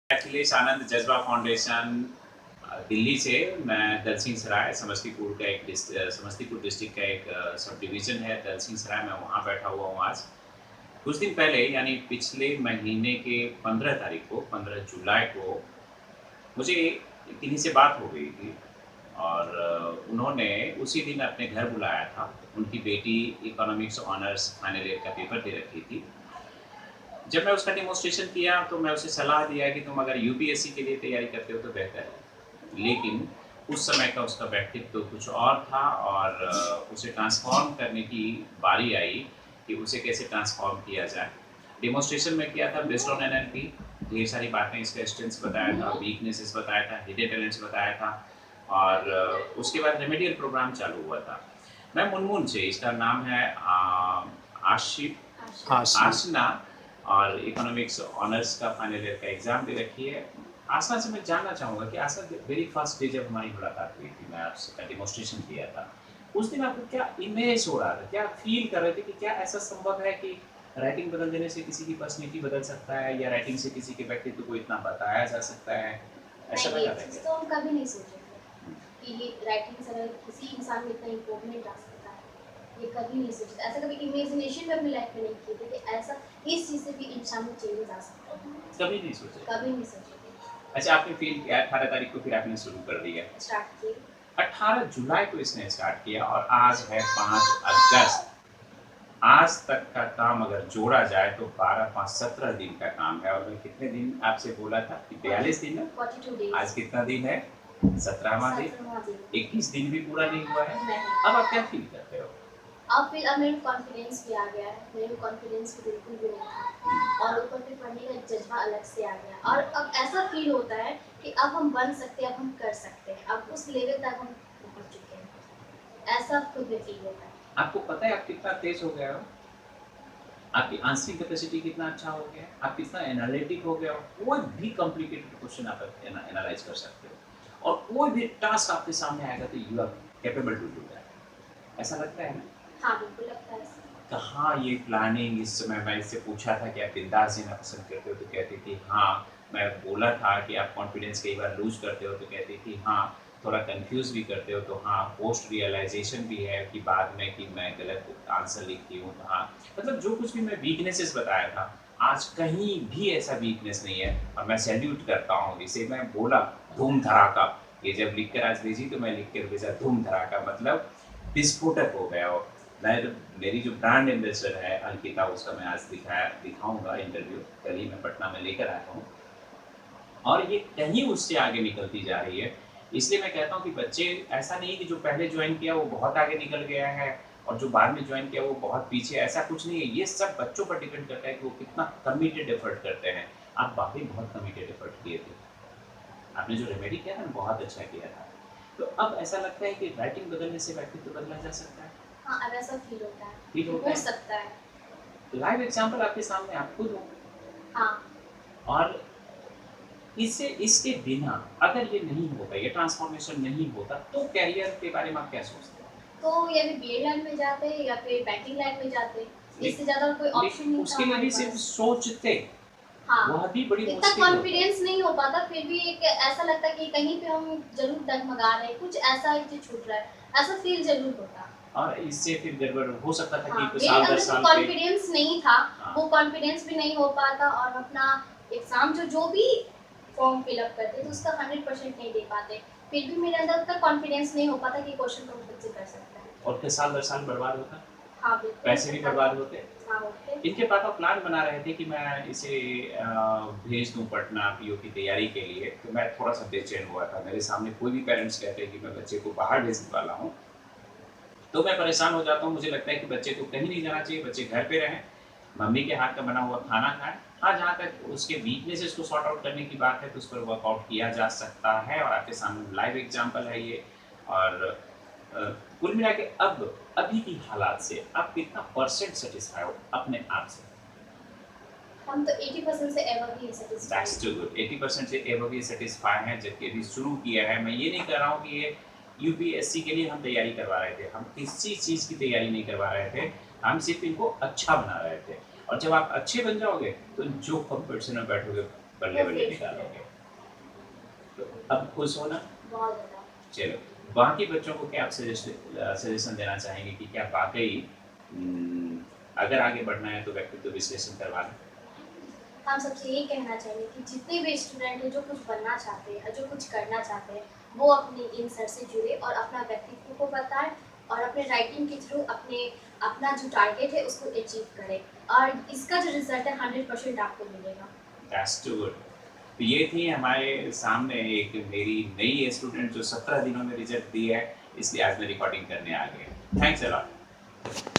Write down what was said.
अखिलेश आनंद जज्बा फाउंडेशन दिल्ली से। मैं दलसिंह सराय समस्तीपुर डिस्ट्रिक्ट का एक सब डिवीज़न है दलसिंह सराय, मैं वहाँ बैठा हुआ हूँ आज। कुछ दिन पहले यानी पिछले महीने के 15 तारीख को 15 जुलाई को मुझे किन्हीं से बात हो गई थी और उन्होंने उसी दिन अपने घर बुलाया था। उनकी बेटी इकोनॉमिक्स ऑनर्स फाइनल ईयर का पेपर दे रखी थी। जब मैं उसका डेमोन्स्ट्रेशन किया तो मैं उसे सलाह दिया कि तुम अगर यूपीएससी के लिए तैयारी करते हो तो बेहतर है। लेकिन उस समय का उसका व्यक्तित्व कुछ और था और उसे ट्रांसफ़ॉर्म करने की बारी आई कि उसे कैसे ट्रांसफ़ॉर्म किया जाए। डेमोन्स्ट्रेशन में किया था बेस्ड ऑन एनएलपी, ढेर सारी बातें, इसका स्ट्रेंथ्स बताया था, वीकनेसेस बताया था, हिडन टैलेंट्स बताया था और उसके बाद रेमेडियल प्रोग्राम चालू हुआ था। मैं मुनमुन से, इसका नाम है आशना और इकोनॉमिक्स ऑनर्स का फाइनल ईयर का एग्ज़ाम दे रखी है। आशना से मैं जानना चाहूँगा कि आशना वेरी फर्स्ट डे जब हमारी मुलाकात हुई थी, मैं आपसे डेमोन्स्ट्रेशन किया था, उस दिन आपको क्या इमेज हो रहा था, क्या फील कर रहे थे कि क्या ऐसा संभव है कि राइटिंग बदल देने से किसी की पर्सनैलिटी बदल सकता है या राइटिंग से किसी के व्यक्तित्व को इतना बताया जा सकता है? ऐसा नहीं, ये लगा था चीज़ क्या? तो हम कभी नहीं सोचे थे कि ये राइटिंग से अगर किसी इंसान में इतना इम्प्रूवमेंट आ सकता है। ये कभी नहीं सोचे थे। ऐसा कभी इमेजिनेशन में अपनी लाइफ में नहीं किए थे कि ऐसा इस चीज़ से भी इंसान में चेंजेस आ सकता है। कभी नहीं सोचे? कभी नहीं सोचे थे। अच्छा, आपने फील किया 18 तारीख को फिर आपने शुरू कर दिया। स्टार्ट किए। 18 जुलाई को इसने स्टार्ट किया और आज है 5 अगस्त। आज तक का काम अगर जोड़ा जाए तो 12 5 17 दिन का काम है और मैं कितने दिन आपसे बोला था कि 42 दिन है। 42 डेज। आज कितना दिन है? 17वां दिन। 17वां दिन। 21 दिन भी पूरा नहीं हुआ है। नहीं। अब आप क्या फील करते हो? अब फिर अब मेरे में कॉन्फिडेंस भी आ गया है। मेरे में कॉन्फिडेंस भी बिल्कुल भी नहीं था और ऊपर से पढ़ने का जज्बा अलग से आ गया और अब ऐसा फील होता है कि अब हम बन सकते हैं, अब हम कर सकते हैं, अब उस लेवल तक हम पहुंच चुके हैं। ऐसा खुद में फील होता है। आपको पता है आप कितना तेज हो गए हो? आपकी आंसरिंग कैपेसिटी कितना अच्छा हो गया है? आप कितना एनालिटिक हो गए हो? कोई भी कॉम्प्लिकेटेड क्वेश्चन आप एनालाइज कर सकते हो और कोई भी टास्क आपके सामने आएगा तो you are capable to do that. ऐसा लगता है ना? हाँ, बिल्कुल लगता है ऐसा। कहाँ ये प्लानिंग, इस समय मैं इससे पूछा था कि आप बिंदास जीना पसंद करते हो तो कहती थी हाँ। मैं बोला था कि आप कॉन्फिडेंस कई बार लूज करते हो तो कहती थी हाँ। थोड़ा कंफ्यूज भी करते हो तो हाँ। पोस्ट रियलाइजेशन भी है कि बाद में कि मैं गलत आंसर लिखती हूँ तो हाँ। मतलब जो कुछ भी मैं वीकनेसेस बताया था, आज कहीं भी ऐसा वीकनेस नहीं है और मैं सैल्यूट करता हूँ इसे। मैं बोला धूम धड़ाका, ये जब लिख कर आज भेजी तो मैं लिख कर भेजा धूम धड़ाका, मतलब विस्फोटक हो गया हो। मैं तो, मेरी जो ब्रांड एम्बेसडर है अंकिता, उसका मैं आज दिखाऊंगा इंटरव्यू, कल ही मैं पटना में लेकर आया हूँ और ये कहीं उससे आगे निकलती जा रही है। इसलिए मैं कहता हूँ कि बच्चे, ऐसा नहीं कि जो पहले ज्वाइन किया वो बहुत आगे निकल गया है और जो बाद में ज्वाइन किया वो बहुत पीछे, ऐसा कुछ नहीं है। ये सब बच्चों पर डिपेंड करता है कि वो कितना कमिटेड एफर्ट करते हैं। आप वाकई बहुत कमिटेड एफर्ट किए थे, आपने जो रेमेडी किया था ना बहुत अच्छा किया था। तो अब ऐसा लगता है कि राइटिंग बदलने से व्यक्तित्व बदला जा सकता है। हाँ, अब ऐसा फील होता है। फील होता हो है। सकता है। लाइव एग्जांपल आपके सामने, आप खुद हो हाँ। और इससे इसके बिना अगर ये नहीं होता, ये ट्रांसफॉर्मेशन नहीं होता तो कैरियर के बारे में आप क्या सोचते हैं? तो या फिर बीएड लाइन में जाते या फिर बैंकिंग लाइन में जाते। इससे ज़्यादा कोई ऑप्शन नहीं था उसके लिए हमारे भी सिर्फ पास। सोचते, हाँ, वह भी बड़ी इतना मुश्किल होता है। कॉन्फिडेंस नहीं हो पाता, फिर भी एक ऐसा लगता है कि कहीं पे हम ज़रूर डगमगा रहे हैं, कुछ ऐसा है जो छूट रहा है, ऐसा फ़ील ज़रूर होता। और इससे फिर गड़बड़ हो सकता था कि हाँ, कुछ मेरे साल दर अंदर जो साल पे। कॉन्फिडेंस नहीं था, हाँ। वो कॉन्फिडेंस भी नहीं हो पाता और अपना एग्ज़ाम जो भी फॉर्म फिल अप करते तो उसका 100% नहीं दे पाते। फिर भी मेरे अंदर उतना कॉन्फिडेंस नहीं हो पाता कि क्वेश्चन को खुद से कर सकते हैं। और फिर साल दर साल बर्बाद होता, हाँ, बिल्कुल पैसे भी होता था। बर्बाद होते। हाँ, होते। इनके पापा प्लान बना रहे थे कि मैं इसे भेज दूं पटना पीओ की तैयारी के लिए, तो मैं थोड़ा सा बेचैन हुआ था। मेरे सामने कोई भी पेरेंट्स कहते हैं कि मैं बच्चे को बाहर भेजने वाला हूँ तो मैं परेशान हो जाता हूँ। मुझे लगता है कि बच्चे को कहीं नहीं जाना चाहिए, बच्चे घर पे रहें, मम्मी के हाथ का बना हुआ खाना खाएं। हाँ, जहाँ तक उसके वीकनेसेस को सॉर्ट आउट करने की बात है तो उस पर वर्कआउट किया जा सकता है और आपके सामने लाइव एग्जाम्पल है ये। और अ, कुल मिला के अब अभी की हालात से आप कितना परसेंट सेटिस्फाई हो अपने आप से? हम तो 80% से एबव ही सैटिस्फाइड दैट्स हैं। Too good. 80% से एबव ही सेटिस्फाई हैं, जबकि अभी शुरू किया है। मैं ये नहीं कर रहा हूँ कि ये यूपीएससी के लिए हम तैयारी करवा रहे थे, हम किसी चीज़ की तैयारी नहीं करवा रहे थे, हम सिर्फ इनको अच्छा बना रहे थे। और जब आप अच्छे बन जाओगे तो जो कंपटीशन में बैठोगे बल्ले वो बल्ले फेस निकालोगे। तो अब खुश हो ना? बहुत ज़्यादा। चलो, बाकी बच्चों को क्या आप सजेशन देना चाहेंगे कि क्या वाक़ई अगर आगे बढ़ना है तो व्यक्तित्व विश्लेषण करवा लें? हम सबसे यही कहना चाहेंगे कि जितने भी स्टूडेंट हैं जो कुछ बनना चाहते हैं, जो कुछ करना चाहते हैं, वो अपने इन सर से जुड़े और अपना व्यक्तित्व को बताएं और अपने राइटिंग के थ्रू अपना जो टारगेट है उसको अचीव करें और इसका जो रिजल्ट है 100% आपको मिलेगा। That's too good. तो ये थी हमारे सामने एक मेरी नई स्टूडेंट जो 17 दिनों में रिजल्ट दी है, इसलिए आज मैं रिकॉर्डिंग करने आ गया। Thanks a lot.